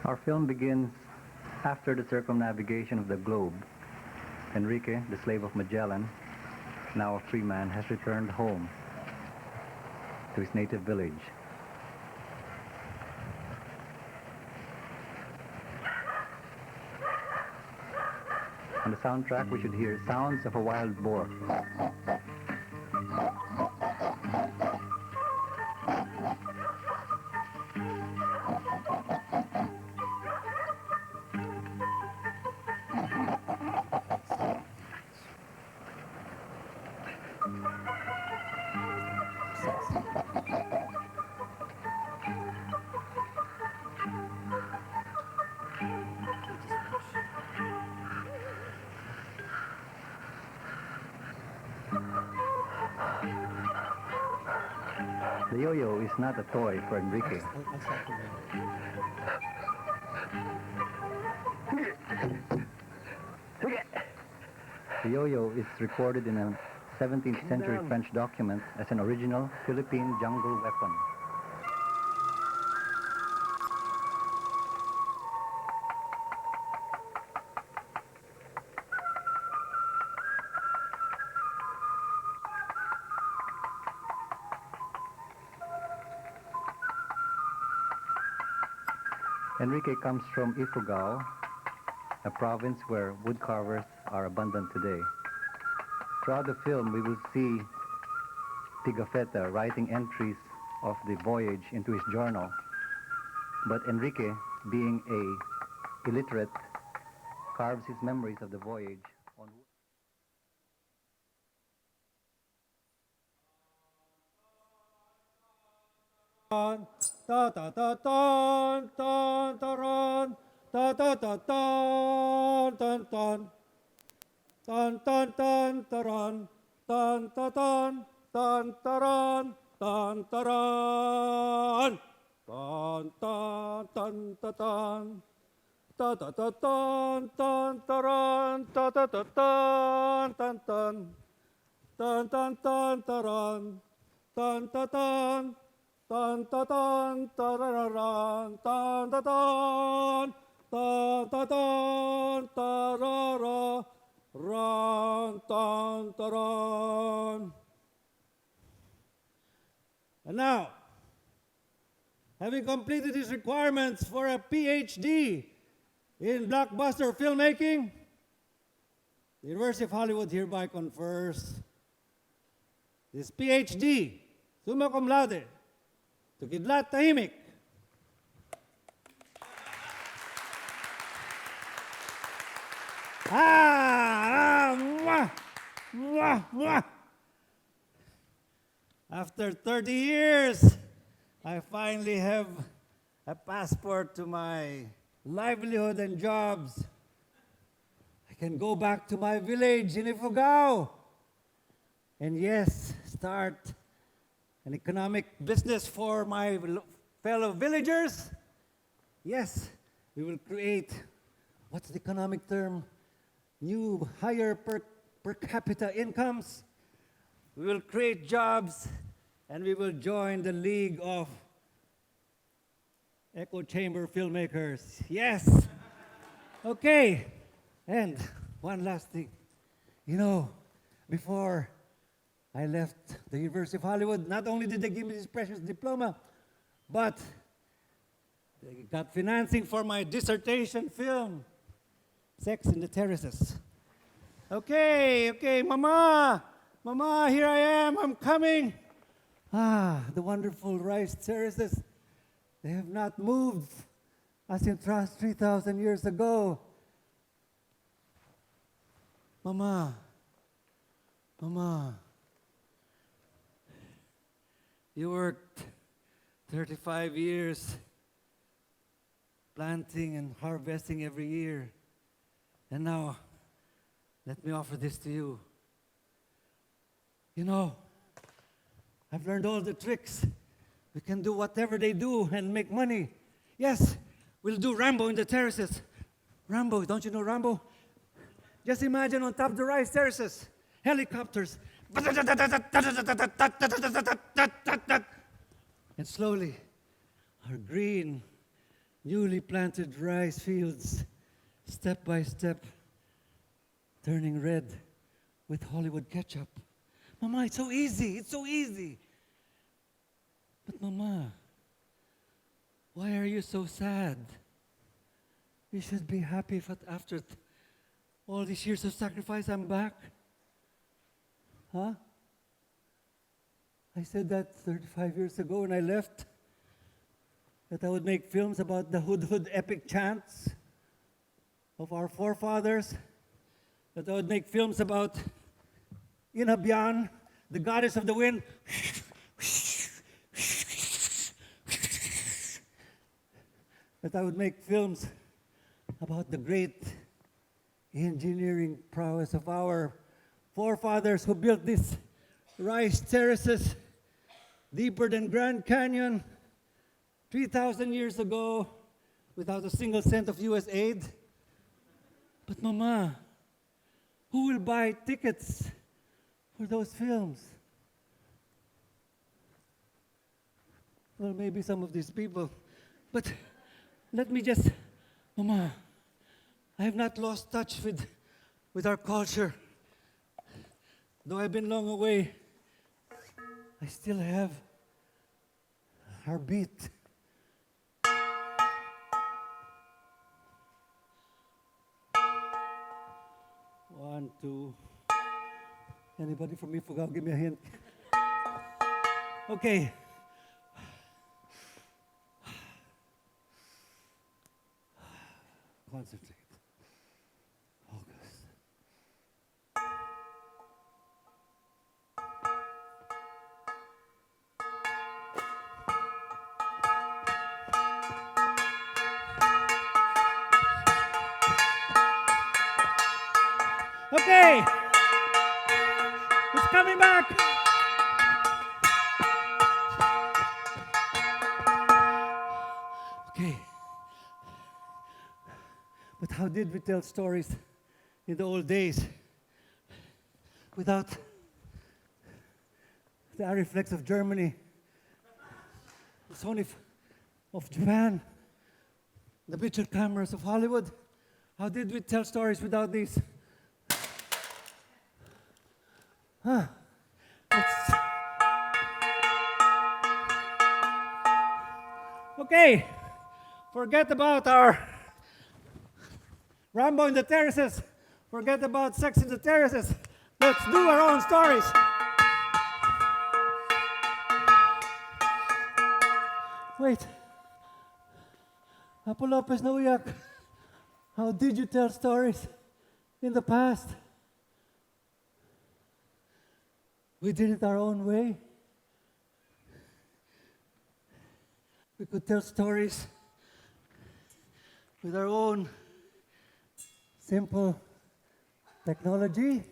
Our film begins after the circumnavigation of the globe. Enrique, the slave of Magellan, now a free man, has returned home to his native village. On the soundtrack, we should hear sounds of a wild boar. The yo-yo is not a toy for Enrique. The yo-yo is recorded in a 17th century French document as an original Philippine jungle weapon. Enrique comes from Ifugao, a province where woodcarvers are abundant today. Throughout the film, we will see Pigafetta writing entries of the voyage into his journal. But Enrique, being a illiterate, carves his memories of the voyage on wood. Ta ta ta ta ta ta ran ta ta ta ta tan tan tan tan tan taran tan ta tan tan taran tan taran tan tan tan ta tan ta ta ta tan tan taran ta ta ta tan tan tan tan tan tan taran tan ta tan tan ta tan tararan tan ta tan ta tan tarara ran tan taran. And now, having completed his requirements for a PhD in blockbuster filmmaking, the University of Hollywood hereby confers this PhD, summa cum laude, to Kidlat Tahimik. Mwah, mwah, mwah. After 30 years, I finally have a passport to my livelihood and jobs. I can go back to my village in Ifugao and yes, start an economic business for my fellow villagers. Yes, we will create, what's the economic term? New higher per capita incomes. We will create jobs and we will join the League of Echo Chamber Filmmakers. Yes. Okay. And one last thing. You know, before I left the University of Hollywood, not only did they give me this precious diploma, but they got financing for my dissertation film, Sex in the Terraces. Okay, Mama, here I am, I'm coming. The wonderful rice terraces, they have not moved as in 3,000 years ago. Mama, you worked 35 years planting and harvesting every year. And now, let me offer this to you. You know, I've learned all the tricks. We can do whatever they do and make money. Yes, we'll do Rambo in the terraces. Rambo, don't you know Rambo? Just imagine on top of the rice terraces, helicopters. And slowly, our green newly planted rice fields, step by step, turning red with Hollywood ketchup. Mama, it's so easy, it's so easy. But Mama, why are you so sad? You should be happy after all these years of sacrifice, I'm back. Huh? I said that 35 years ago when I left, that I would make films about the Hudhud epic chants of our forefathers, that I would make films about Inabyan, the goddess of the wind, that I would make films about the great engineering prowess of our forefathers who built these rice terraces deeper than Grand Canyon 3,000 years ago without a single cent of US aid. But Mama, who will buy tickets for those films? Well, maybe some of these people. But let me just, Mama, I have not lost touch with our culture. Though I've been long away, I still have our beat. One, two. Anybody from Ifugao, give me a hint. Okay. Concentrate. Focus. Okay. It's coming back. Okay. But how did we tell stories in the old days without the Ariflex of Germany, the Sony of Japan, the picture cameras of Hollywood? How did we tell stories without these? Okay, forget about our Rambo in the terraces. Forget about sex in the terraces. Let's do our own stories. Wait. Apo Lopez Nauyak, how did you tell stories in the past? We did it our own way. We could tell stories with our own simple technology.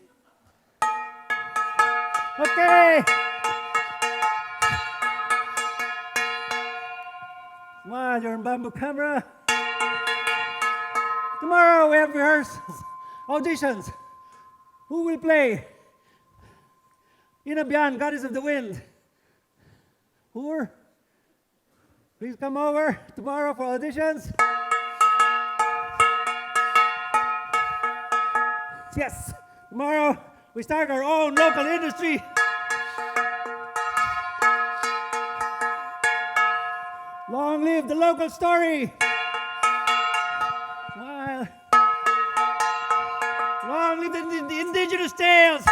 Okay. Come on, you're on bamboo camera. Tomorrow we have rehearsals, auditions. Who will play? Inabyan, goddess of the wind. Hur, please come over tomorrow for auditions. Yes, tomorrow we start our own local industry. Long live the local story. Well, long live the indigenous tales.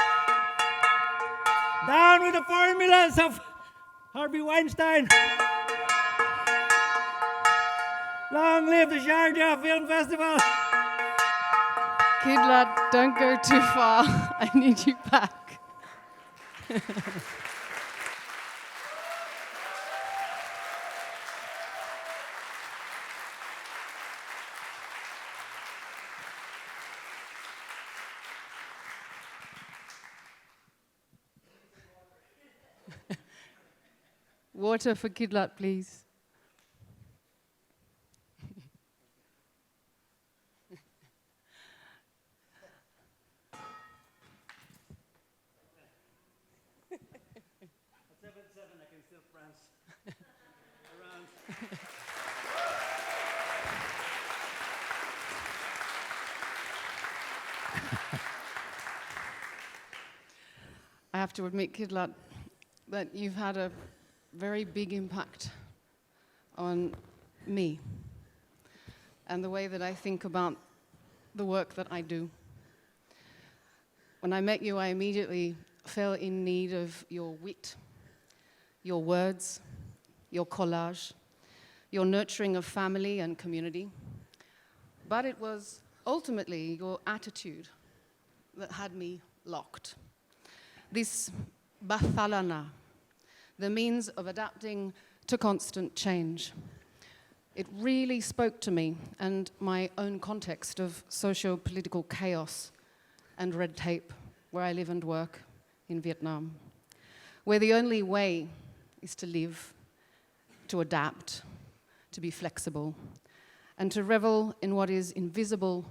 Down with the formulas of Harvey Weinstein. Long live the Sharjah Film Festival. Kidlat, don't go too far. I need you back. Water for Kidlat, please. At 7-7, I can still prance around. I have to admit, Kidlat, that you've had a very big impact on me and the way that I think about the work that I do. When I met you, I immediately fell in need of your wit, your words, your collage, your nurturing of family and community. But it was ultimately your attitude that had me locked. This bathala, the means of adapting to constant change. It really spoke to me and my own context of socio-political chaos and red tape where I live and work in Vietnam, where the only way is to live, to adapt, to be flexible, and to revel in what is invisible,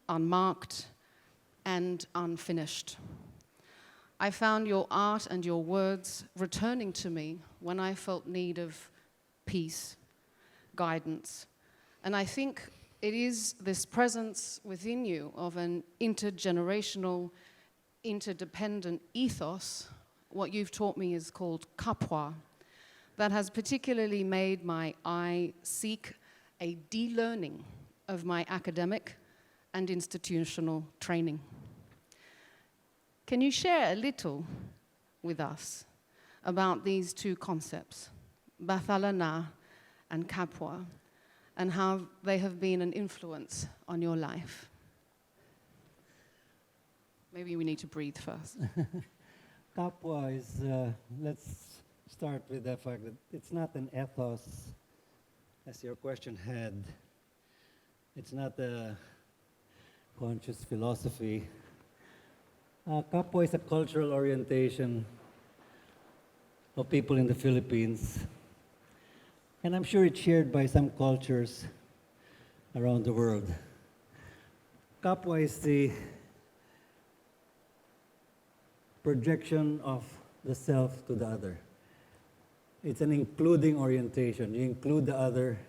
unmarked, and unfinished. I found your art and your words returning to me when I felt need of peace, guidance. And I think it is this presence within you of an intergenerational, interdependent ethos, what you've taught me is called kapwa, that has particularly made my eye seek a de-learning of my academic and institutional training. Can you share a little with us about these two concepts, bathala and kapwa, and how they have been an influence on your life? Maybe we need to breathe first. Kapwa is, let's start with the fact that it's not an ethos, as your question had. It's not a conscious philosophy. Kapwa is a cultural orientation of people in the Philippines. And I'm sure it's shared by some cultures around the world. Kapwa is the projection of the self to the other. It's an including orientation. You include the other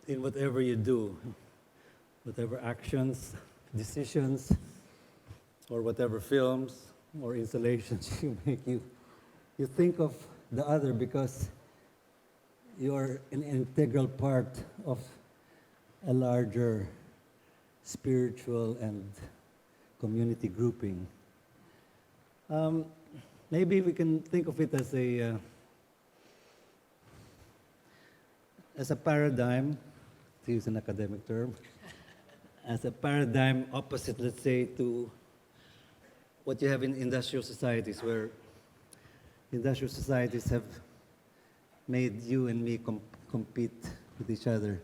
in whatever you do, whatever actions, decisions, or whatever films or installations you make. You think of the other because you're an integral part of a larger spiritual and community grouping. Maybe we can think of it as a paradigm, to use an academic term, as a paradigm opposite, let's say, to what you have in industrial societies, where industrial societies have made you and me compete with each other.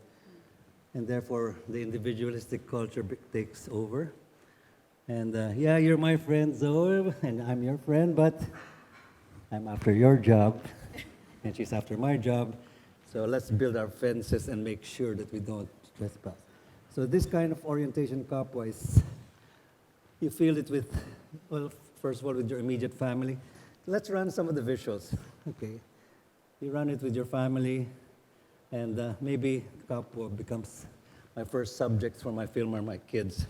And therefore, the individualistic culture takes over. And yeah, you're my friend, Zoe, and I'm your friend, but I'm after your job, and she's after my job. So let's build our fences and make sure that we don't trespass. So this kind of orientation, kapwa, is, you feel it with, well, first of all, with your immediate family. Let's run some of the visuals, okay? You run it with your family, and maybe kapwa becomes my first subject for my film or my kids.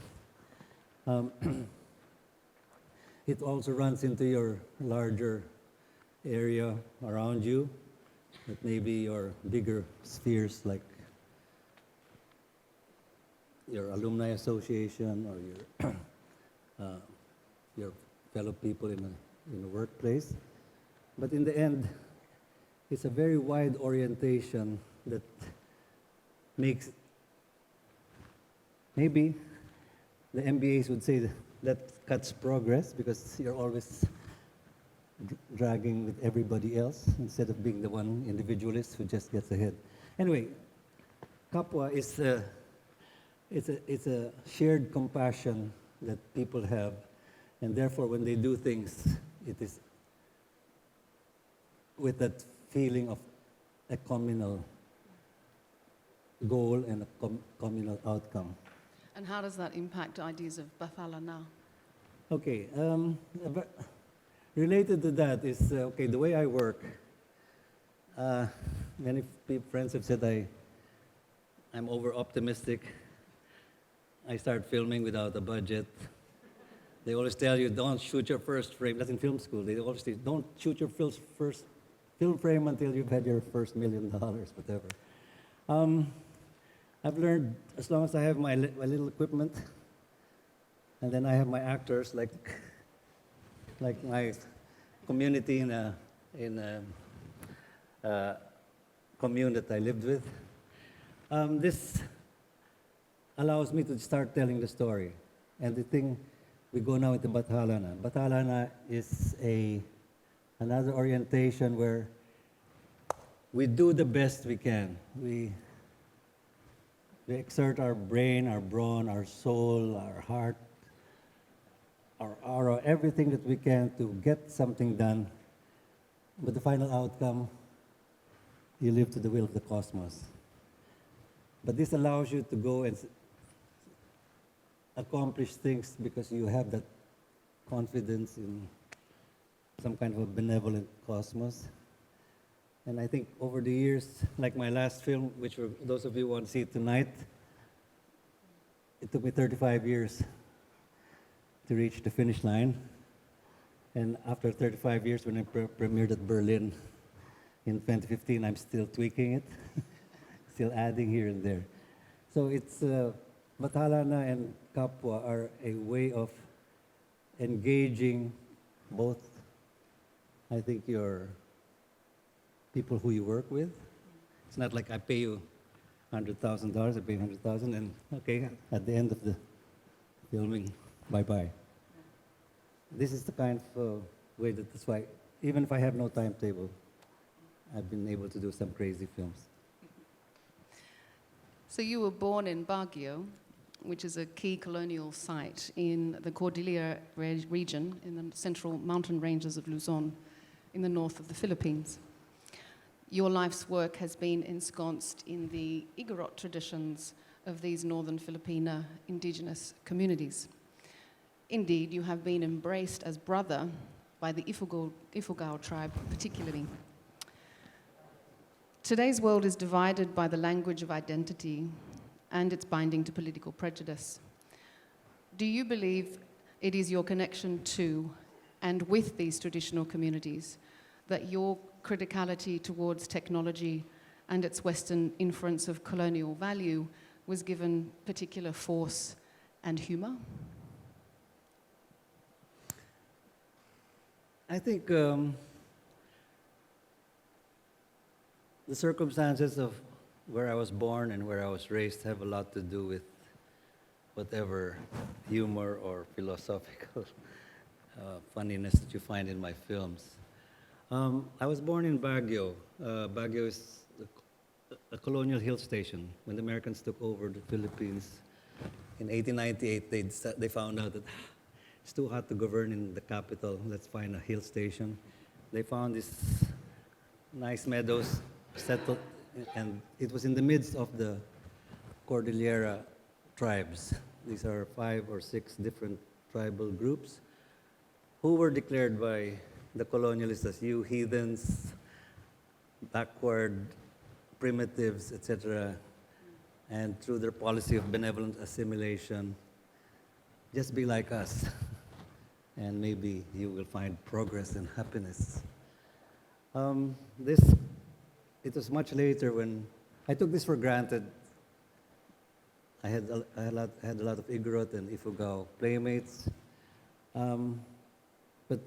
It also runs into your larger area around you, but maybe your bigger spheres like your alumni association or your fellow people in a workplace. But in the end, it's a very wide orientation that makes, maybe the MBAs would say that cuts progress because you're always dragging with everybody else instead of being the one individualist who just gets ahead. Anyway, kapwa is it's a shared compassion that people have, and therefore when they do things, it is with that feeling of a communal goal and a communal outcome. And how does that impact ideas of bathala now? Okay, related to that is, okay, the way I work, many friends have said I'm over-optimistic. I start filming without a budget. They always tell you, don't shoot your first frame. That's in film school. They always say, don't shoot your first film frame until you've had your first $1 million, whatever. I've learned, as long as I have my little equipment, and then I have my actors, like my community in a commune that I lived with. This allows me to start telling the story. And the thing, we go now into bathala na. Bathala na is another orientation where we do the best we can. We exert our brain, our brawn, our soul, our heart, our aura, everything that we can to get something done. But the final outcome, you live to the will of the cosmos. But this allows you to go and accomplish things because you have that confidence in some kind of a benevolent cosmos. And I think over the years, like my last film, which those of you who want to see it tonight, it took me 35 years to reach the finish line. And after 35 years, when I premiered at Berlin in 2015, I'm still tweaking it, still adding here and there. So it's bathala na and kapwa are a way of engaging both, I think, your people who you work with. It's not like I pay you $100,000, I pay $100,000, and okay, at the end of the filming, bye-bye. This is the kind of way that's why, even if I have no timetable, I've been able to do some crazy films. So you were born in Baguio, which is a key colonial site in the Cordillera region, in the central mountain ranges of Luzon, in the north of the Philippines. Your life's work has been ensconced in the Igorot traditions of these northern Filipina indigenous communities. Indeed, you have been embraced as brother by the Ifugao tribe particularly. Today's world is divided by the language of identity and its binding to political prejudice. Do you believe it is your connection to and with these traditional communities that your criticality towards technology and its Western inference of colonial value was given particular force and humor? I think the circumstances of where I was born and where I was raised have a lot to do with whatever humor or philosophical funniness that you find in my films. I was born in Baguio. Baguio is a colonial hill station. When the Americans took over the Philippines in 1898, they found out that it's too hot to govern in the capital. Let's find a hill station. They found these nice meadows settled, and it was in the midst of the Cordillera tribes. These are 5 or 6 different tribal groups who were declared by the colonialists as you heathens, backward, primitives, etc. And through their policy of benevolent assimilation, just be like us, and maybe you will find progress and happiness. It was much later when I took this for granted. I had a lot of Igorot and Ifugao playmates, but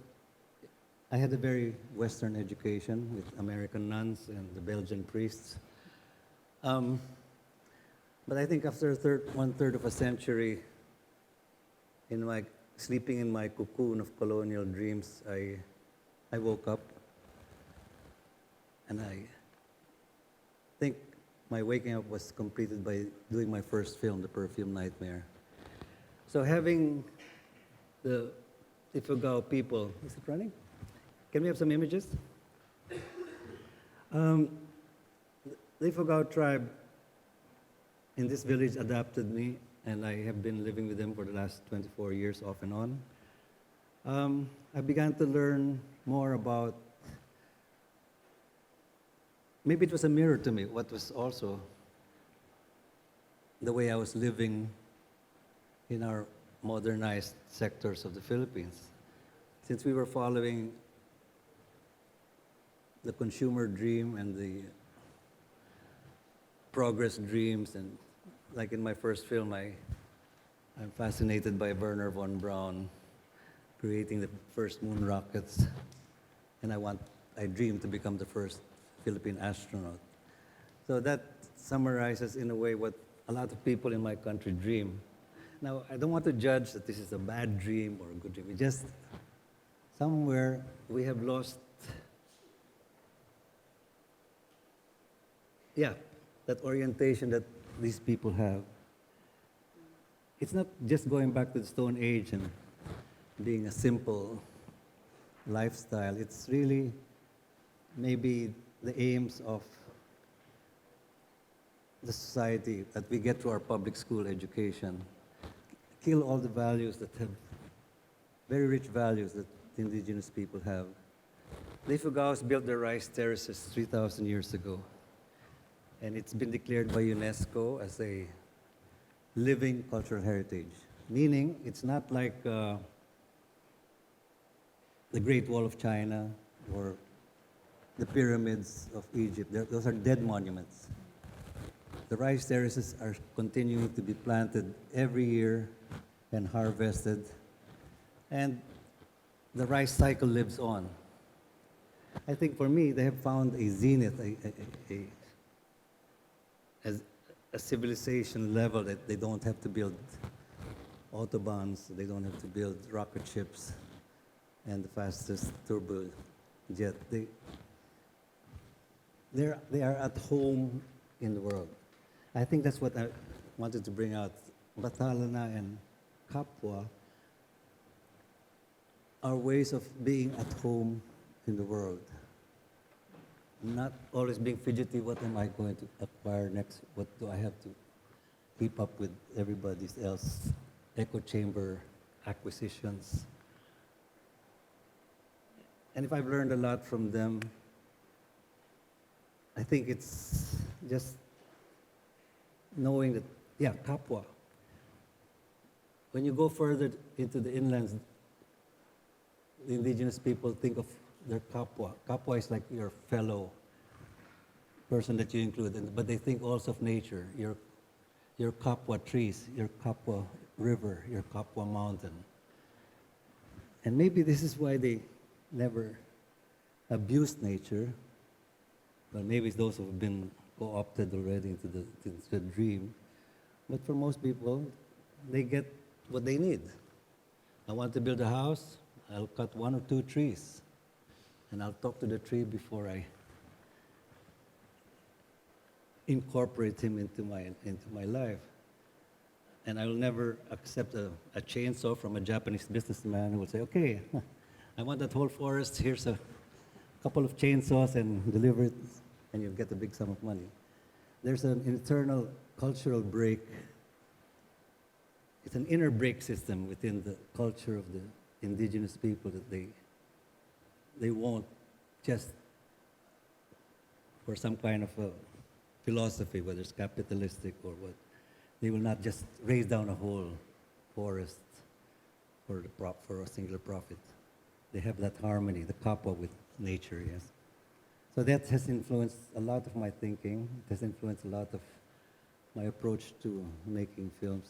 I had a very Western education with American nuns and the Belgian priests. But I think after 1/3 of a century, sleeping in my cocoon of colonial dreams, I woke up, and I think my waking up was completed by doing my first film, The Perfume Nightmare. So having the Ifugao people, is it running? Can we have some images? The Ifugao tribe in this village adopted me, and I have been living with them for the last 24 years off and on. I began to learn more about, maybe it was a mirror to me, what was also the way I was living in our modernized sectors of the Philippines. Since we were following the consumer dream and the progress dreams, and like in my first film, I'm fascinated by Werner von Braun creating the first moon rockets, and I dream to become the first Philippine astronaut. So that summarizes in a way what a lot of people in my country dream. Now, I don't want to judge that this is a bad dream or a good dream. It just, somewhere we have lost, that orientation that these people have. It's not just going back to the Stone Age and being a simple lifestyle. It's really maybe the aims of the society that we get through our public school education. Kill all the values that have, very rich values that the indigenous people have. The Ifugaos built the rice terraces 3,000 years ago. And it's been declared by UNESCO as a living cultural heritage. Meaning, it's not like the Great Wall of China or the pyramids of Egypt. Those are dead monuments. The rice terraces are continuing to be planted every year and harvested. And the rice cycle lives on. I think for me, they have found a zenith, a civilization level that they don't have to build autobahns, they don't have to build rocket ships and the fastest turbo jet. They are at home in the world. I think that's what I wanted to bring out. Bathala and kapwa are ways of being at home in the world. Not always being fidgety, what am I going to acquire next? What do I have to keep up with everybody else? Echo chamber acquisitions. And if I've learned a lot from them, I think it's just knowing that, kapwa. When you go further into the inlands, the indigenous people think of their kapwa. Kapwa is like your fellow person that you include, but they think also of nature, your kapwa trees, your kapwa river, your kapwa mountain. And maybe this is why they never abused nature, but maybe it's those who have been co-opted already into the dream. But for most people, they get what they need. I want to build a house, I'll cut 1 or 2 trees. And I'll talk to the tree before I incorporate him into my life. And I will never accept a chainsaw from a Japanese businessman who will say, okay, I want that whole forest, here's a couple of chainsaws and deliver it, and you'll get a big sum of money. There's an internal cultural break. It's an inner break system within the culture of the indigenous people that they won't just for some kind of a philosophy, whether it's capitalistic or what, they will not just raise down a whole forest for a singular profit. They have that harmony, the kapwa with nature, yes. So that has influenced a lot of my thinking. It has influenced a lot of my approach to making films.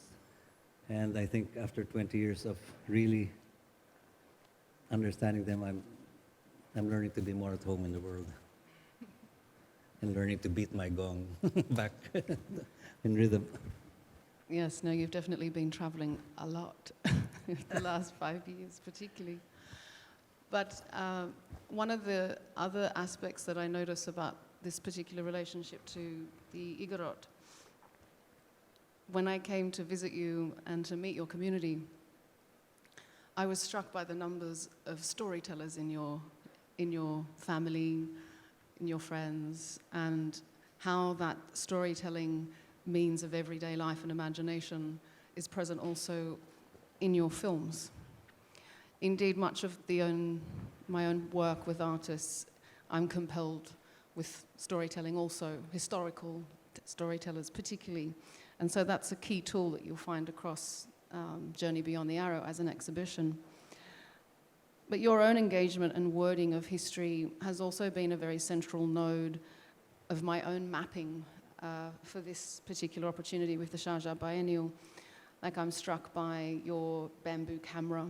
And I think after 20 years of really understanding them, I'm learning to be more at home in the world and learning to beat my gong back in rhythm. Yes, no, you've definitely been traveling a lot the last 5 years particularly. But one of the other aspects that I notice about this particular relationship to the Igorot, when I came to visit you and to meet your community, I was struck by the numbers of storytellers in your family, in your friends, and how that storytelling means of everyday life and imagination is present also in your films. Indeed, much of my own work with artists, I'm compelled with storytelling also, historical storytellers particularly. And so that's a key tool that you'll find across Journey Beyond the Arrow as an exhibition. But your own engagement and wording of history has also been a very central node of my own mapping for this particular opportunity with the Sharjah Biennial. Like, I'm struck by your bamboo camera,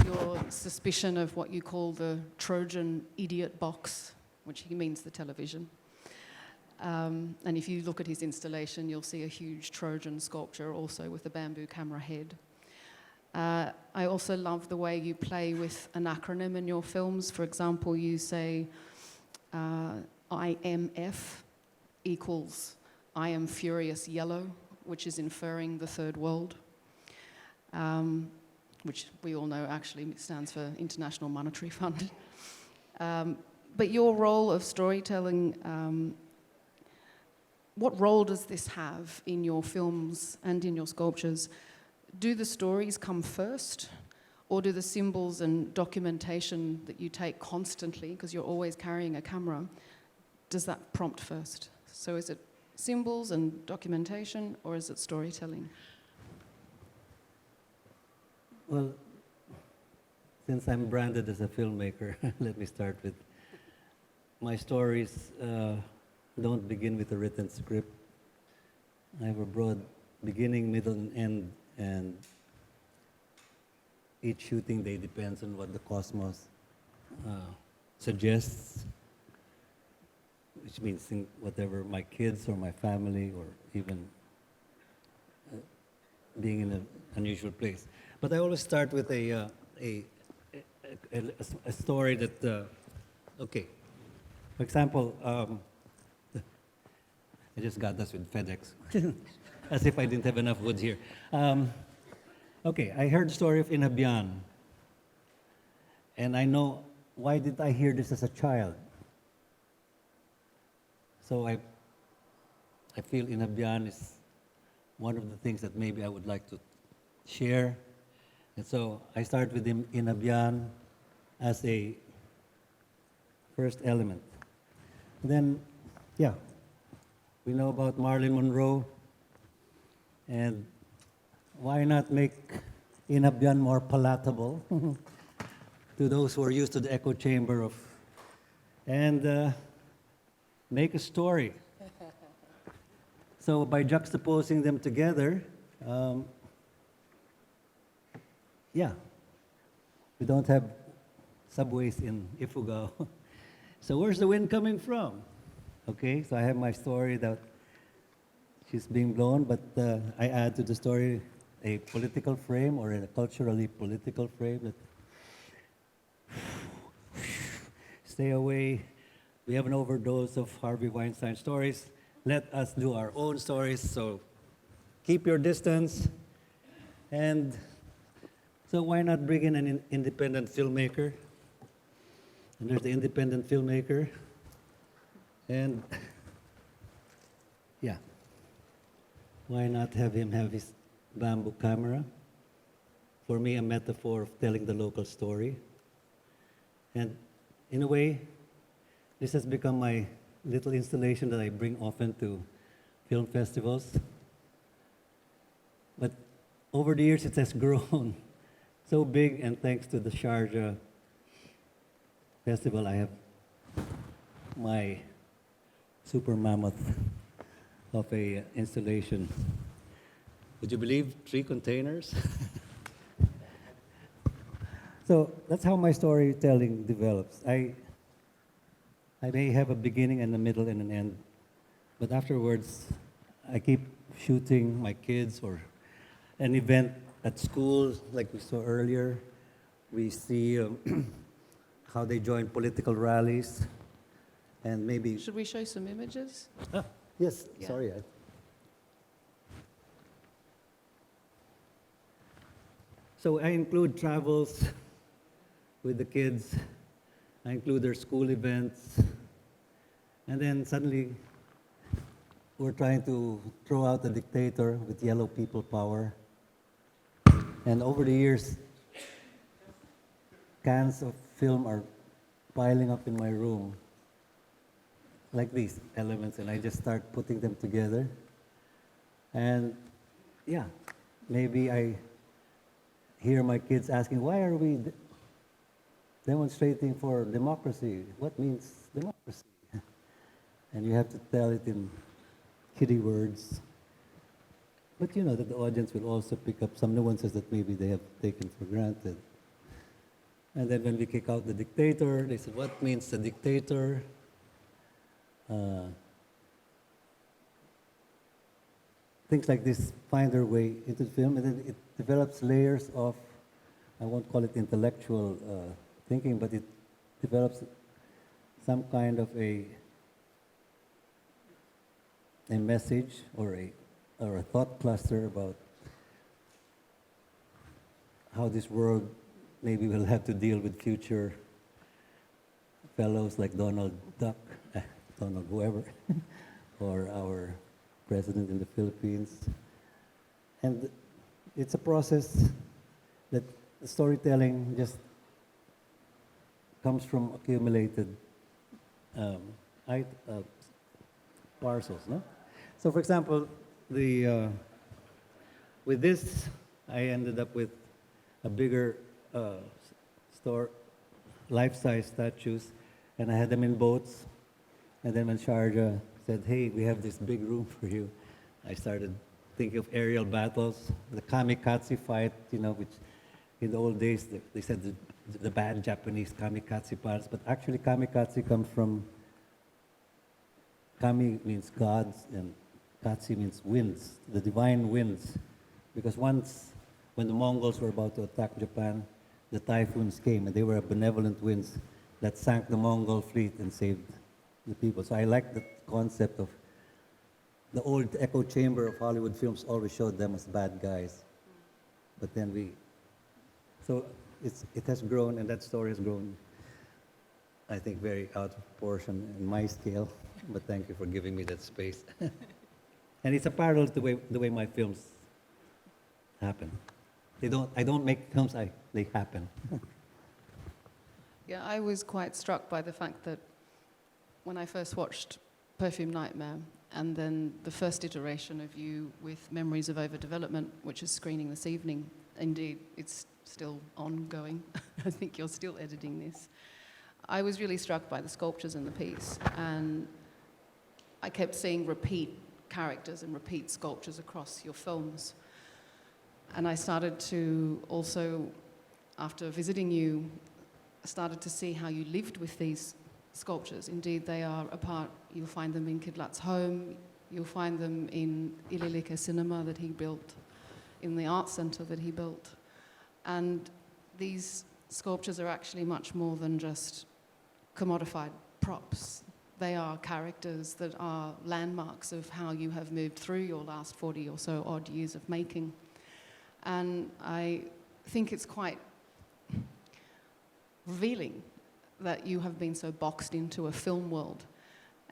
your suspicion of what you call the Trojan idiot box, which he means the television. And if you look at his installation, you'll see a huge Trojan sculpture also with a bamboo camera head. I also love the way you play with an acronym in your films. For example, you say IMF equals I am furious yellow, which is inferring the third world, which we all know actually stands for International Monetary Fund. But your role of storytelling, what role does this have in your films and in your sculptures? Do the stories come first, or do the symbols and documentation that you take constantly, because you're always carrying a camera, does that prompt first? So is it symbols and documentation, or is it storytelling? Well, since I'm branded as a filmmaker, let me start with my stories don't begin with a written script. I have a broad beginning, middle, and end, and each shooting day depends on what the cosmos suggests, which means whatever my kids or my family or even being in an unusual place. But I always start with a story that, okay, for example, I just got this with FedEx, as if I didn't have enough wood here. Okay, I heard the story of Inabian, and I know, why did I hear this as a child? So I feel Inabian is one of the things that maybe I would like to share. And so I start with Inabian as a first element. Then, yeah, we know about Marilyn Monroe, and why not make Inabian more palatable to those who are used to the echo chamber of, and make a story. So by juxtaposing them together, yeah, we don't have subways in Ifugao. So where's the wind coming from? Okay, so I have my story that she's being blown, but I add to the story a political frame or a culturally political frame that stay away. We have an overdose of Harvey Weinstein stories. Let us do our own stories, so keep your distance. And so why not bring in an independent filmmaker? And there's the independent filmmaker. And yeah, why not have him have his bamboo camera? For me, a metaphor of telling the local story. And in a way, this has become my little installation that I bring often to film festivals. But over the years, it has grown so big, and thanks to the Sharjah Festival, I have my super mammoth of a installation. Would you believe 3 containers? So that's how my storytelling develops. I may have a beginning and a middle and an end, but afterwards, I keep shooting my kids or an event at school, like we saw earlier. We see how they join political rallies, and maybe... Should we show some images? Yes, Yeah. sorry. So I include travels with the kids. I include their school events. And then suddenly, we're trying to throw out the dictator with yellow people power. And over the years, cans of film are piling up in my room, like these elements, and I just start putting them together. And yeah, maybe I hear my kids asking, why are we demonstrating for democracy? What means democracy? And you have to tell it in kiddie words. But you know that the audience will also pick up some nuances that maybe they have taken for granted. And then when we kick out the dictator, they said, what means the dictator? Things like this find their way into the film, and then it develops layers of, I won't call it intellectual thinking, but it develops some kind of a message or a thought cluster about how this world maybe will have to deal with future fellows like Donald Duck, Donald whoever, or our president in the Philippines. And it's a process that storytelling just comes from accumulated parcels, no? So for example, with this, I ended up with a bigger life-size statues, and I had them in boats. And then when Sharjah said, hey, we have this big room for you, I started thinking of aerial battles, the kamikaze fight, you know, which in the old days, they said the bad Japanese kamikaze pilots, but actually kamikaze comes from, kami means gods, and katsi means winds, the divine winds. Because once, when the Mongols were about to attack Japan, the typhoons came, and they were benevolent winds that sank the Mongol fleet and saved the people. So I like the concept of the old echo chamber of Hollywood films always showed them as bad guys. But then so it has grown, and that story has grown, I think, very out of proportion in my scale. But thank you for giving me that space. And it's a parallel to the way my films happen. I don't make films, they happen. Yeah, I was quite struck by the fact that when I first watched Perfume Nightmare, and then the first iteration of you with Memories of Overdevelopment, which is screening this evening. Indeed, it's still ongoing. I think you're still editing this. I was really struck by the sculptures in the piece, and I kept seeing repeat characters and repeat sculptures across your films. And I started to also, after visiting you, started to see how you lived with these sculptures. Indeed, they are a part, you'll find them in Kidlat's home, you'll find them in Ililike Cinema that he built, in the art center that he built. And these sculptures are actually much more than just commodified props. They are characters that are landmarks of how you have moved through your last 40 or so odd years of making. And I think it's quite revealing that you have been so boxed into a film world,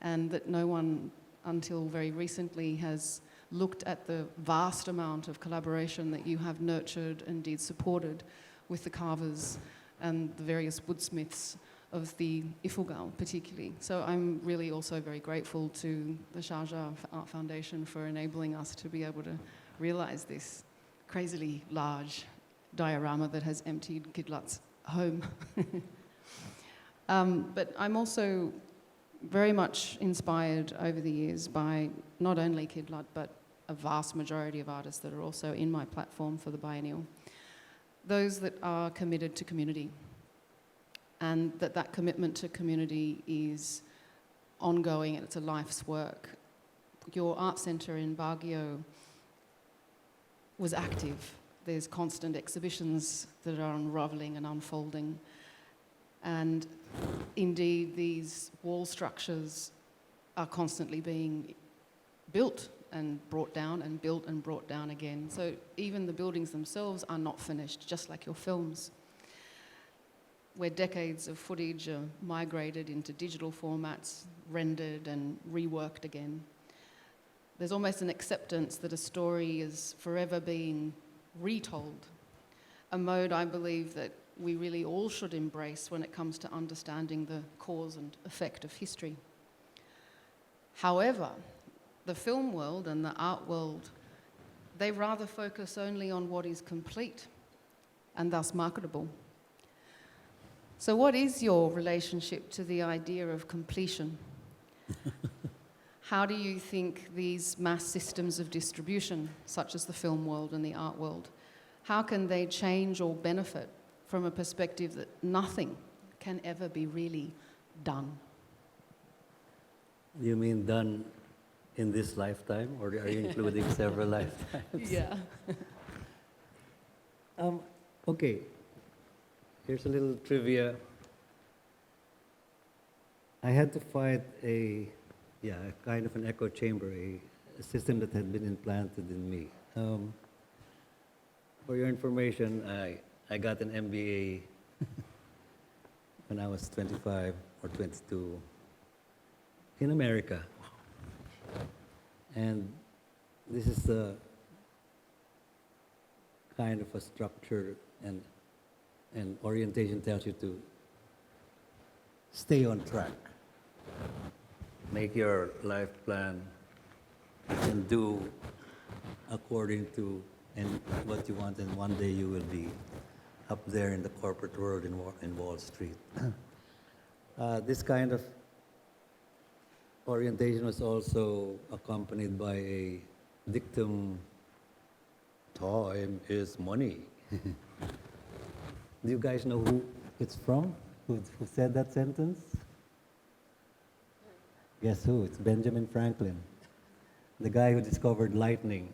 and that no one until very recently has looked at the vast amount of collaboration that you have nurtured and indeed supported with the carvers and the various woodsmiths of the Ifugal particularly. So I'm really also very grateful to the Sharjah Art Foundation for enabling us to be able to realize this crazily large diorama that has emptied Kidlat's home. But I'm also very much inspired over the years by not only Kidlat, but a vast majority of artists that are also in my platform for the biennial. Those that are committed to community, and that commitment to community is ongoing and it's a life's work. Your art center in Baguio was active. There's constant exhibitions that are unraveling and unfolding. And indeed, these wall structures are constantly being built and brought down and built and brought down again. So even the buildings themselves are not finished, just like your films, where decades of footage are migrated into digital formats, rendered and reworked again. There's almost an acceptance that a story is forever being retold, a mode I believe that we really all should embrace when it comes to understanding the cause and effect of history. However, the film world and the art world They rather focus only on what is complete and thus marketable. So what is your relationship to the idea of completion? How do you think these mass systems of distribution, such as the film world and the art world, how can they change or benefit from a perspective that nothing can ever be really done? You mean done in this lifetime, or are you including several lifetimes? Yeah. Okay, here's a little trivia. I had to fight a kind of an echo chamber, a system that had been implanted in me. For your information, I got an MBA when I was 25 or 22 in America. And this is a kind of a structure and orientation tells you to stay on track. Make your life plan and do according to and what you want, and one day you will be up there in the corporate world in Wall Street. This kind of orientation was also accompanied by a dictum, time is money. Do you guys know who it's from? Who said that sentence? Guess who? It's Benjamin Franklin, the guy who discovered lightning.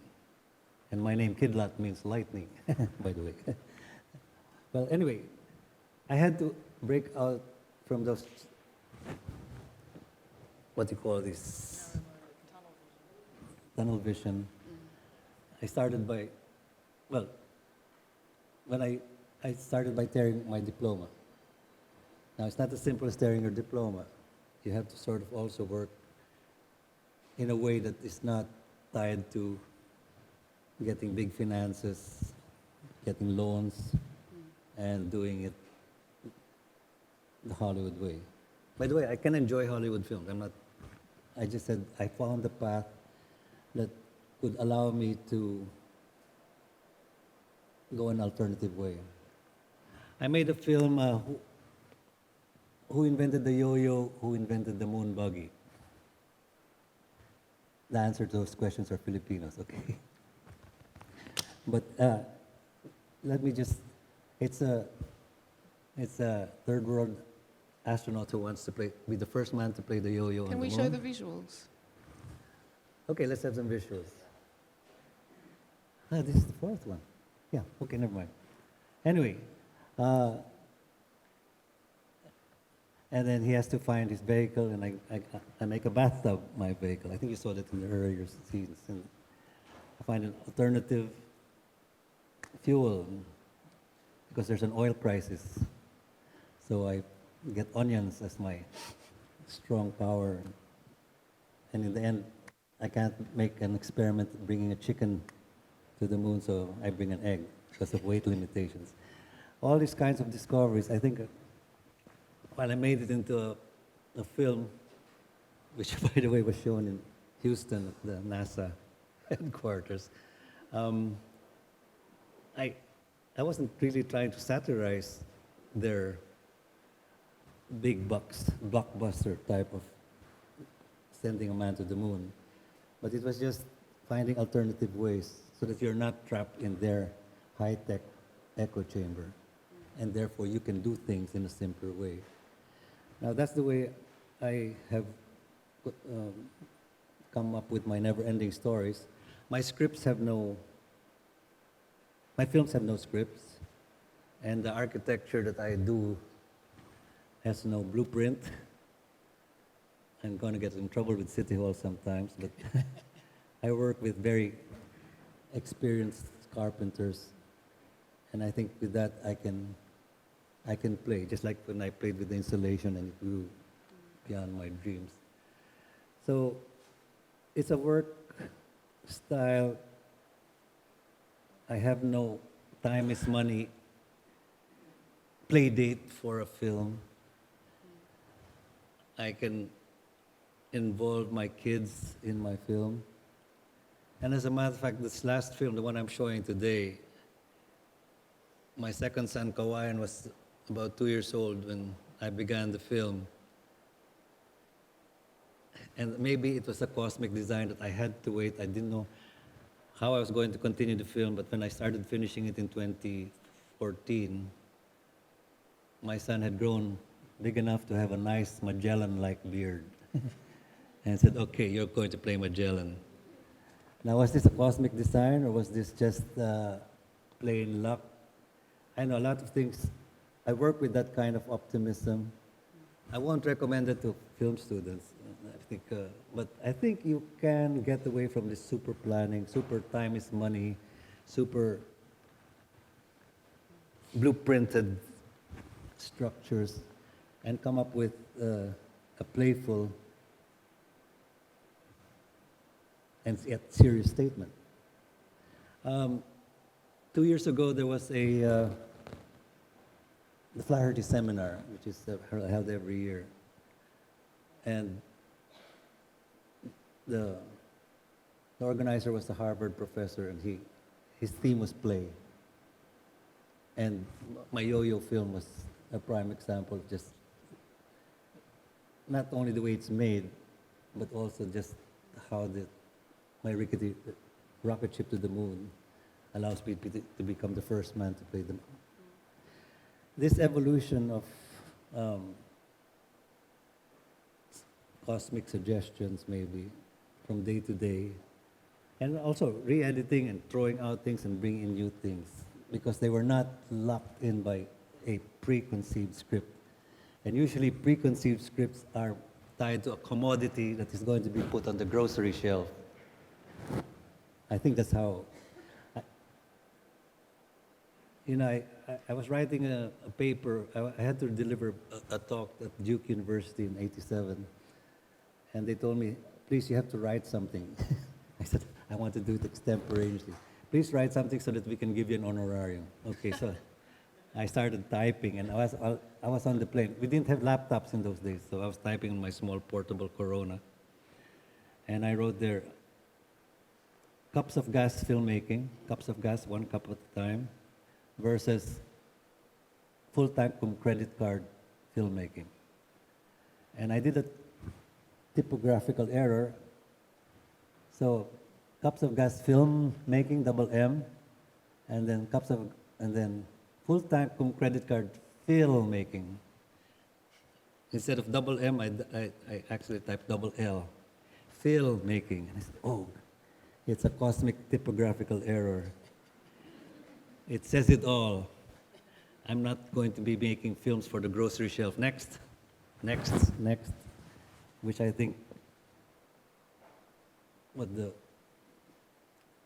And my name, Kidlat, means lightning, by the way. Well, anyway, I had to break out from those, what do you call this? Tunnel vision. I started by, well, when I started by tearing my diploma. Now, it's not as simple as tearing your diploma. You have to sort of also work in a way that is not tied to getting big finances, getting loans, and doing it the Hollywood way. By the way, I can enjoy Hollywood films. I just said I found a path that could allow me to go an alternative way. I made a film, Who Invented the Yo-Yo, Who Invented the Moon Buggy? The answer to those questions are Filipinos, okay? But let me just, it's a third world astronaut who wants to be the first man to play the yo-yo on the moon. Can we show the visuals? Okay, let's have some visuals. This is the fourth one. Yeah, okay, never mind. Anyway, and then he has to find his vehicle, and I make a bathtub my vehicle. I think you saw that in the earlier scenes. And I find an alternative fuel because there's an oil crisis. So I get onions as my strong power. And in the end, I can't make an experiment bringing a chicken to the moon, so I bring an egg because of weight limitations. All these kinds of discoveries, I think, while I made it into a film, which by the way was shown in Houston at the NASA headquarters, I wasn't really trying to satirize their big bucks, blockbuster type of sending a man to the moon. But it was just finding alternative ways so that you're not trapped in their high-tech echo chamber. And therefore, you can do things in a simpler way. Now, that's the way I have come up with my never-ending stories. My films have no scripts. And the architecture that I do has no blueprint. I'm going to get in trouble with City Hall sometimes, but I work with very experienced carpenters, and I think with that I can play, just like when I played with the installation and it grew beyond my dreams. So it's a work style. I have no time is money play date for a film. I can involve my kids in my film. And as a matter of fact, this last film, the one I'm showing today, my second son, Kawayan, was about 2 years old when I began the film. And maybe it was a cosmic design that I had to wait. I didn't know how I was going to continue the film, but when I started finishing it in 2014, my son had grown big enough to have a nice Magellan-like beard. And said, okay, you're going to play Magellan. Now, was this a cosmic design or was this just plain luck? I know a lot of things. I work with that kind of optimism. I won't recommend it to film students, I think, but I think you can get away from this super planning, super time is money, super blueprinted structures, and come up with a playful and yet serious statement. 2 years ago, there was the Flaherty Seminar, which is held every year. And the organizer was a Harvard professor, and his theme was play. And my yo-yo film was a prime example of just not only the way it's made, but also just how my rickety rocket ship to the moon allows me to become the first man to play the moon. This evolution of cosmic suggestions, maybe, from day to day, and also re-editing and throwing out things and bringing in new things, because they were not locked in by a preconceived script. And usually preconceived scripts are tied to a commodity that is going to be put on the grocery shelf. I think that's how, I was writing a paper. I had to deliver a talk at Duke University in '87. And they told me, please, you have to write something. I said, I want to do it extemporaneously. Please write something so that we can give you an honorarium. Okay, so I started typing, and I was on the plane. We didn't have laptops in those days, so I was typing on my small portable Corona. And I wrote there, cups of gas filmmaking, cups of gas, 1 cup at a time, versus full tank credit card filmmaking. And I did a typographical error. So cups of gas filmmaking, double M, and then full tank credit card filmmaking. Instead of double M, I actually typed double L, filmmaking. And I said, oh, it's a cosmic typographical error. It says it all. I'm not going to be making films for the grocery shelf. Next, which I think what the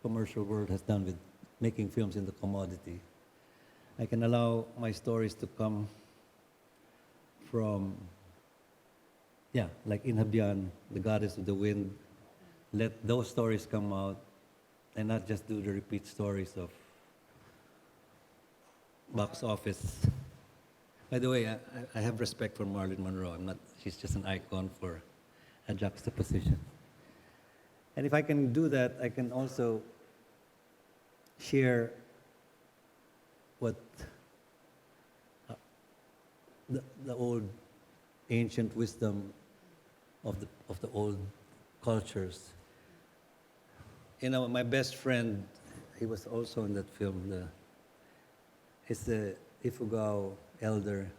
commercial world has done with making films in the commodity. I can allow my stories to come from, like in Habyan, the goddess of the wind. Let those stories come out and not just do the repeat stories of box office. By the way, I have respect for Marilyn Monroe. She's just an icon for a juxtaposition. And if I can do that, I can also share what the old ancient wisdom of the old cultures. My best friend, he was also in that film. He's the Ifugao elder,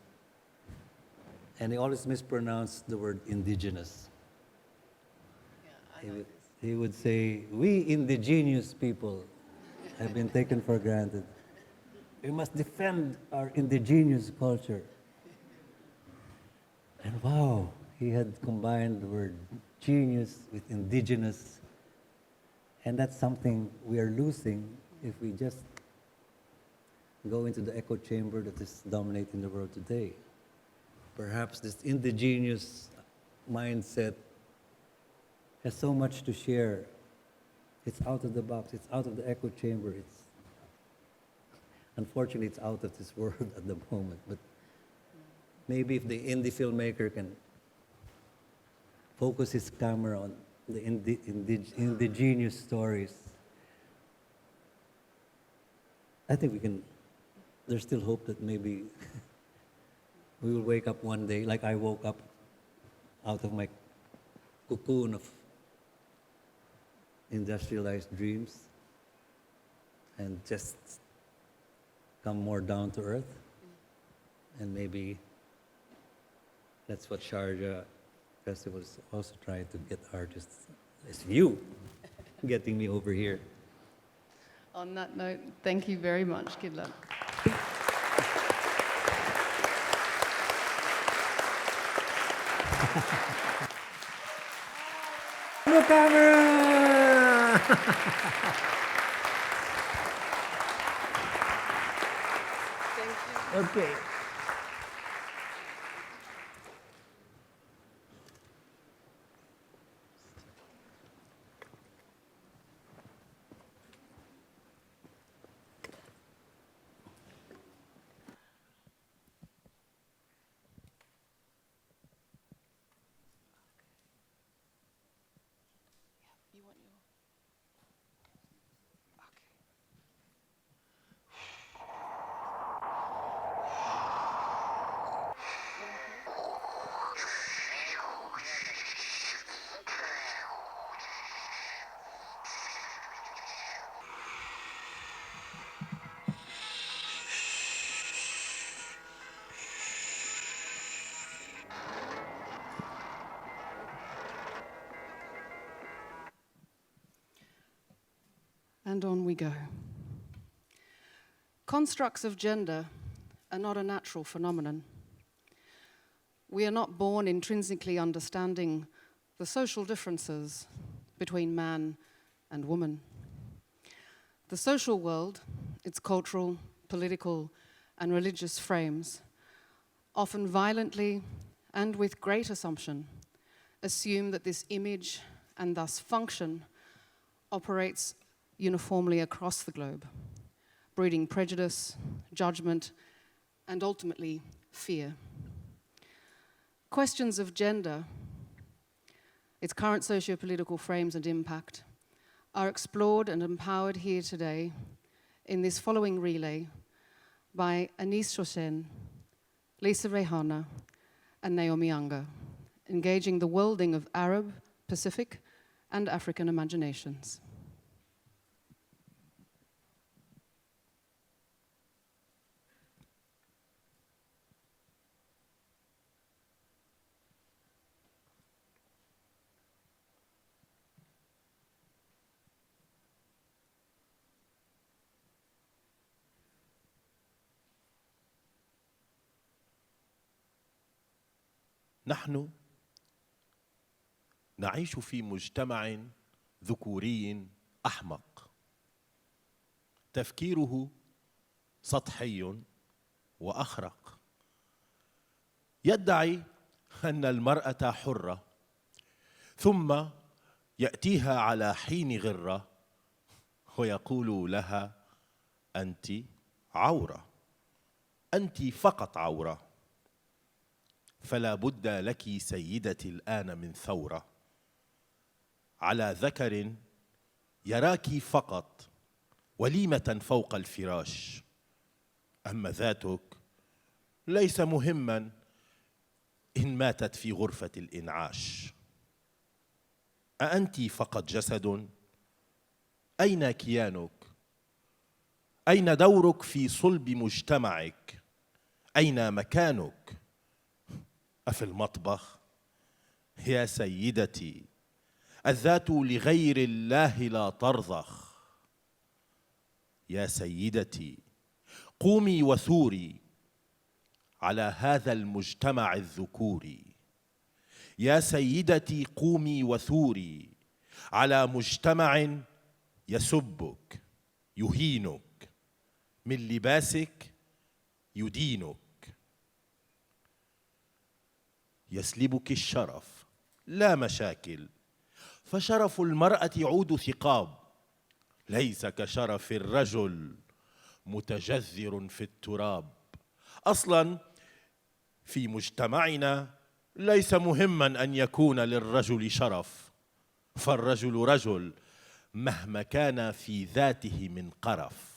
and he always mispronounced the word indigenous. Yeah, he would say, we indigenous people have been taken for granted. We must defend our indigenous culture. And wow, he had combined the word genius with indigenous. And that's something we are losing if we just go into the echo chamber that is dominating the world today. Perhaps this indigenous mindset has so much to share. It's out of the box, it's out of the echo chamber. Unfortunately, it's out of this world at the moment. But maybe if the indie filmmaker can focus his camera on the indigenous stories. I think there's still hope that maybe we will wake up one day, like I woke up out of my cocoon of industrialized dreams and just come more down to earth. And maybe that's what Sharjah Festival is also trying to get artists. It's you getting me over here. On that note, thank you very much, Kidlat. No camera! Thank you. Okay. You want your... Okay. And on we go. Constructs of gender are not a natural phenomenon. We are not born intrinsically understanding the social differences between man and woman. The social world, its cultural, political, and religious frames, often violently and with great assumption, assume that this image and thus function operates uniformly across the globe, breeding prejudice, judgment, and ultimately fear. Questions of gender, its current socio-political frames and impact, are explored and empowered here today in this following relay by Anis Shoshen, Lisa Rehana, and Naomi Unger, engaging the welding of Arab, Pacific, and African imaginations. نحن نعيش في مجتمع ذكوري أحمق، تفكيره سطحي وأخرق، يدعي أن المرأة حرة، ثم يأتيها على حين غرة ويقول لها أنت عورة، أنت فقط عورة، فلا بد لك سيدتي الآن من ثورة على ذكر يراك فقط وليمة فوق الفراش، أما ذاتك ليس مهما إن ماتت في غرفة الإنعاش. أأنت فقط جسد؟ أين كيانك؟ أين دورك في صلب مجتمعك؟ أين مكانك؟ أفي المطبخ؟ يا سيدتي، الذات لغير الله لا ترضخ. يا سيدتي، قومي وثوري على هذا المجتمع الذكوري. يا سيدتي، قومي وثوري على مجتمع يسبك، يهينك، من لباسك يدينك، يسلبك الشرف. لا مشاكل، فشرف المرأة عود ثقاب، ليس كشرف الرجل متجذر في التراب. أصلاً في مجتمعنا ليس مهماً أن يكون للرجل شرف، فالرجل رجل مهما كان في ذاته من قرف.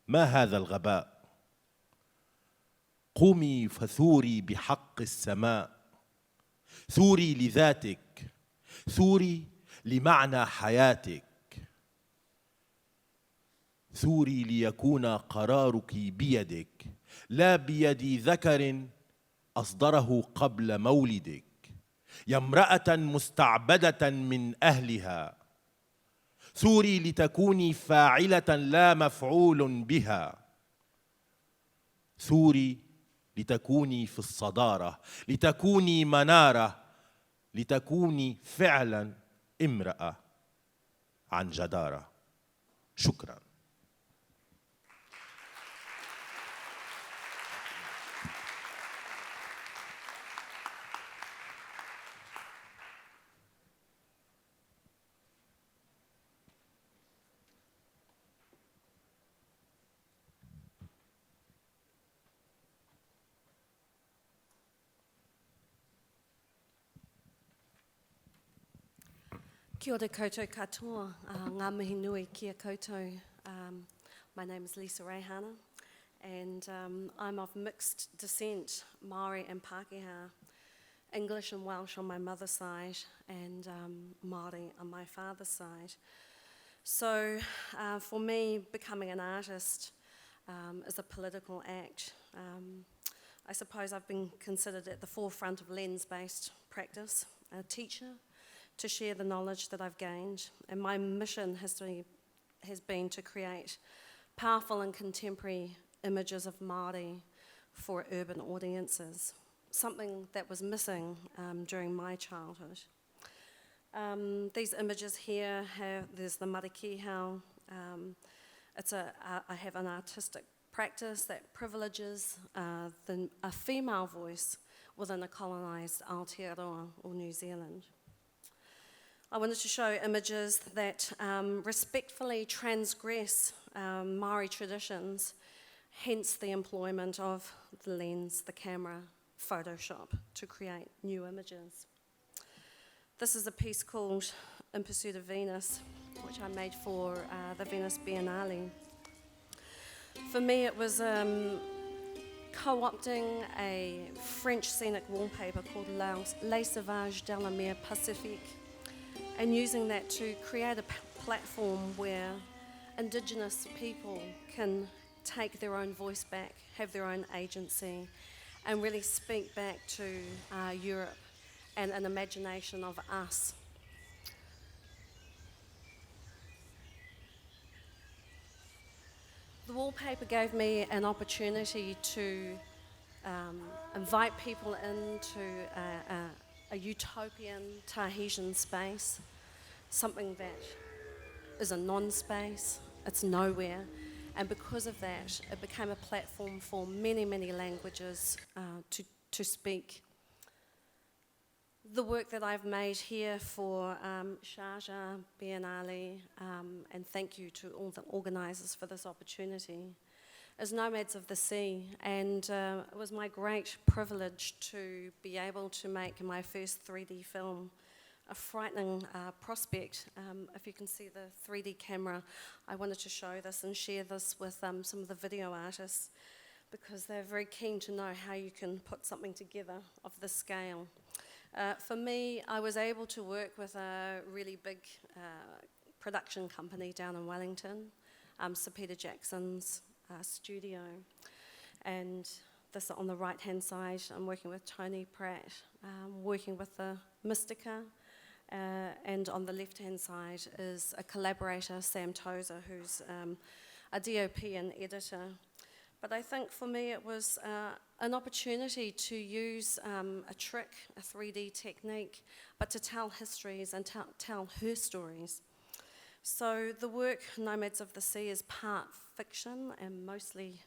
ما هذا الغباء؟ قومي فثوري بحق السماء، ثوري لذاتك، ثوري لمعنى حياتك، ثوري ليكون قرارك بيدك لا بيد ذكر أصدره قبل مولدك. يا امرأة مستعبدة من أهلها، ثوري لتكوني فاعلة لا مفعول بها، ثوري لتكوني في الصدارة، لتكوني منارة، لتكوني فعلا امرأة عن جدارة. شكرا. Kia ora koutou katoa, ngā mihi nui kia koutou. My name is Lisa Reihana, and I'm of mixed descent, Māori and Pākehā, English and Welsh on my mother's side, and Māori on my father's side. So for me, becoming an artist is a political act. I suppose I've been considered at the forefront of lens-based practice, a teacher, to share the knowledge that I've gained. And my mission has been to create powerful and contemporary images of Māori for urban audiences, something that was missing during my childhood. These images here, there's the marikihau. I have an artistic practice that privileges a female voice within a colonised Aotearoa or New Zealand. I wanted to show images that respectfully transgress Māori traditions, hence the employment of the lens, the camera, Photoshop to create new images. This is a piece called In Pursuit of Venus, which I made for the Venice Biennale. For me, it was co-opting a French scenic wallpaper called Les Sauvages de la Mer Pacifique, and using that to create a platform where indigenous people can take their own voice back, have their own agency, and really speak back to Europe and an imagination of us. The wallpaper gave me an opportunity to invite people into a utopian Tahitian space, something that is a non-space, it's nowhere, and because of that, it became a platform for many, many languages to speak. The work that I've made here for Sharjah Biennial, and thank you to all the organisers for this opportunity, is Nomads of the Sea, and it was my great privilege to be able to make my first 3D film, a frightening prospect. If you can see the 3D camera, I wanted to show this and share this with some of the video artists, because they're very keen to know how you can put something together of this scale. For me, I was able to work with a really big production company down in Wellington, Sir Peter Jackson's studio, and this on the right hand side I'm working with Tony Pratt, working with the Mystica, and on the left hand side is a collaborator, Sam Tozer, who's a DOP and editor. But I think for me it was an opportunity to use a trick, a 3D technique, but to tell histories and tell her stories. So the work, Nomads of the Sea, is part fiction and mostly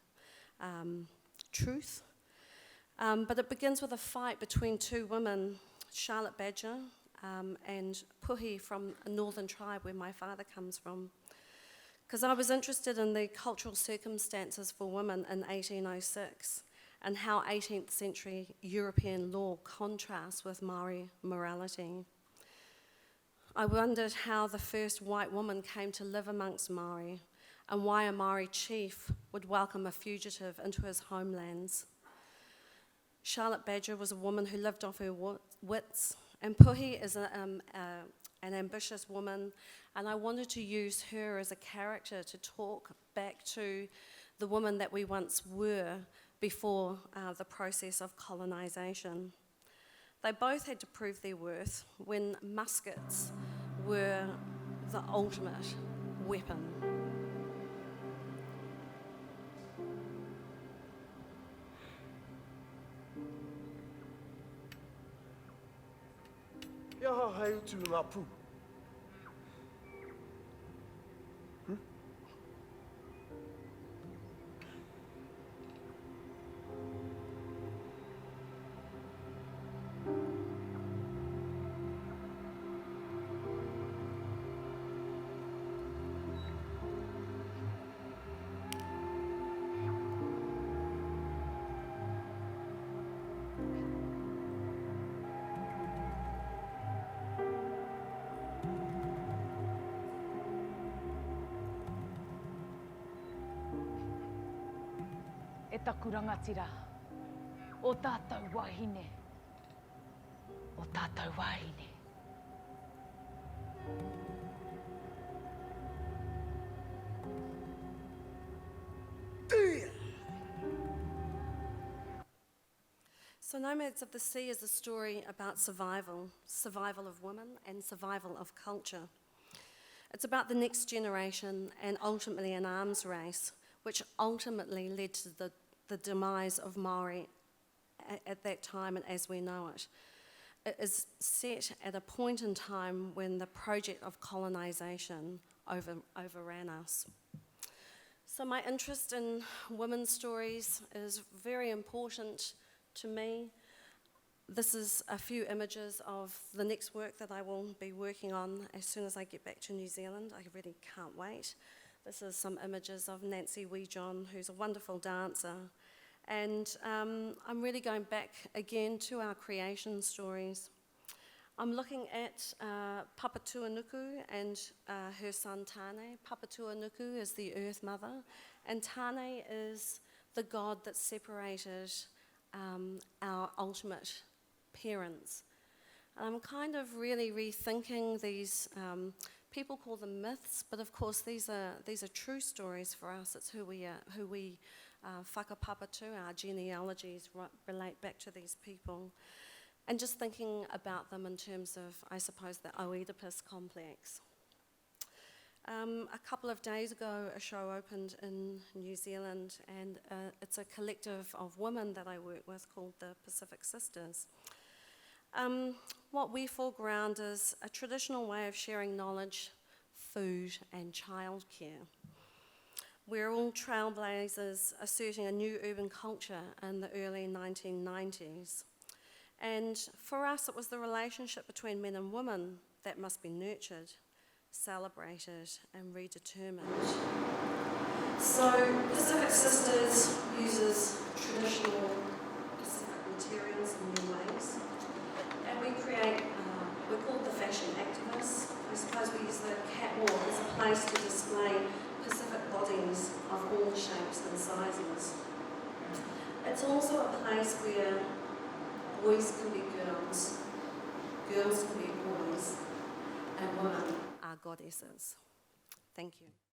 truth. But it begins with a fight between two women, Charlotte Badger and Puhi from a northern tribe where my father comes from. Because I was interested in the cultural circumstances for women in 1806 and how 18th century European law contrasts with Maori morality. I wondered how the first white woman came to live amongst Maori and why a Maori chief would welcome a fugitive into his homelands. Charlotte Badger was a woman who lived off her wits, and Puhi is an ambitious woman, and I wanted to use her as a character to talk back to the woman that we once were before the process of colonisation. They both had to prove their worth when muskets were the ultimate weapon. Yaha hai tu ngā pū. E taku rangatira, o tātou wahine, o tātou wahine. So Nomads of the Sea is a story about survival, survival of women and survival of culture. It's about the next generation and ultimately an arms race, which ultimately led to the demise of Maori at that time and as we know it. It is set at a point in time when the project of colonisation overran us. So my interest in women's stories is very important to me. This is a few images of the next work that I will be working on as soon as I get back to New Zealand. I really can't wait. This is some images of Nancy Weejohn, who's a wonderful dancer. And I'm really going back again to our creation stories. I'm looking at Papatuanuku and her son Tane. Papatuanuku is the Earth Mother, and Tane is the god that separated our ultimate parents. I'm kind of really rethinking these, people call them myths, but of course these are true stories for us. It's who we whakapapatu, our genealogies relate back to these people. And just thinking about them in terms of, I suppose, the Oedipus complex. A couple of days ago, a show opened in New Zealand, and it's a collective of women that I work with called the Pacific Sisters. What we foreground is a traditional way of sharing knowledge, food, and childcare. We're all trailblazers asserting a new urban culture in the early 1990s. And for us, it was the relationship between men and women that must be nurtured, celebrated, and redetermined. So Pacific Sisters uses traditional Pacific materials in new ways. And we create, we're called the fashion activists. I suppose we use the catwalk as a place to display Pacific bodies of all shapes and sizes. It's also a place where boys can be girls, girls can be boys, and women are goddesses. Thank you.